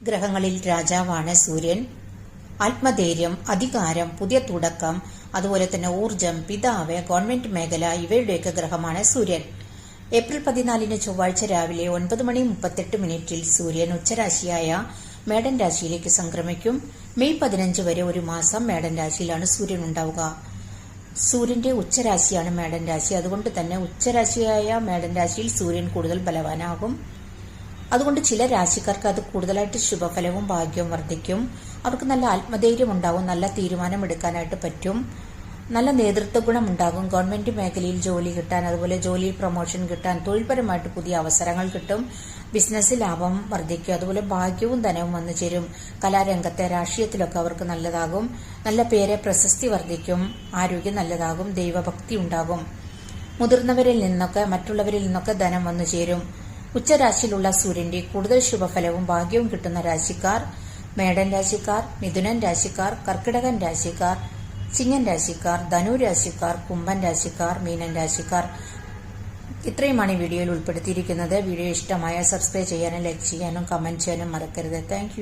ഗ്രഹങ്ങളിൽ രാജാവാണ് സൂര്യൻ. ആത്മധൈര്യം, അധികാരം, പുതിയ തുടക്കം, അതുപോലെ തന്നെ ഊർജം, പിതാവ്, ഗവൺമെന്റ് മേഖല ഇവയുടെയൊക്കെ ഗ്രഹമാണ് സൂര്യൻ. ഏപ്രിൽ 14 ചൊവ്വാഴ്ച രാവിലെ 9:38 സൂര്യൻ ഉച്ചരാശിയായ മേടൻ രാശിയിലേക്ക് സംക്രമിക്കും. മെയ് 15 വരെ ഒരു മാസം മേടൻ രാശിയിലാണ് സൂര്യൻ ഉണ്ടാവുക. സൂര്യന്റെ ഉച്ചരാശിയാണ് മേടൻ രാശി. അതുകൊണ്ട് തന്നെ ഉച്ചരാശിയായ മേടൻ രാശിയിൽ സൂര്യൻ കൂടുതൽ ബലവാനാകും. അതുകൊണ്ട് ചില രാശിക്കാർക്ക് അത് കൂടുതലായിട്ട് ശുഭഫലവും ഭാഗ്യവും വർദ്ധിക്കും. അവർക്ക് നല്ല ആത്മധൈര്യം ഉണ്ടാവും, നല്ല തീരുമാനം എടുക്കാനായിട്ട് പറ്റും, നല്ല നേതൃത്വ ഗുണം ഉണ്ടാകും. ഗവൺമെന്റ് മേഖലയിൽ ജോലി കിട്ടാൻ, അതുപോലെ ജോലിയിൽ പ്രൊമോഷൻ കിട്ടാൻ, തൊഴിൽപരമായിട്ട് പുതിയ അവസരങ്ങൾ കിട്ടും, ബിസിനസ്സിൽ ലാഭം വർദ്ധിക്കും, അതുപോലെ ഭാഗ്യവും ധനവും വന്നു ചേരും. കലാരംഗത്തെ, രാഷ്ട്രീയത്തിലൊക്കെ അവർക്ക് നല്ലതാകും. നല്ല പേര്, പ്രശസ്തി വർദ്ധിക്കും, ആരോഗ്യം നല്ലതാകും, ദൈവഭക്തി ഉണ്ടാകും. മുതിർന്നവരിൽ നിന്നൊക്കെ, മറ്റുള്ളവരിൽ നിന്നൊക്കെ ധനം വന്നു ചേരും. ഉച്ചരാശിയിലുള്ള സൂര്യന്റെ കൂടുതൽ ശുഭഫലവും ഭാഗ്യവും കിട്ടുന്ന രാശിക്കാർ മേടൻ രാശിക്കാർ, മിഥുനൻ രാശിക്കാർ, കർക്കിടകൻ രാശിക്കാർ, ചിങ്ങൻ രാശിക്കാർ, ധനു രാശിക്കാർ, കുംഭൻ രാശിക്കാർ, മീനൻ രാശിക്കാർ. ഇത്രയുമാണ് ഈ വീഡിയോയിൽ ഉൾപ്പെടുത്തിയിരിക്കുന്നത്. വീഡിയോ ഇഷ്ടമായ സബ്സ്ക്രൈബ് ചെയ്യാനും ലൈക്ക് ചെയ്യാനും കമന്റ് ചെയ്യാനും മറക്കരുത്. താങ്ക്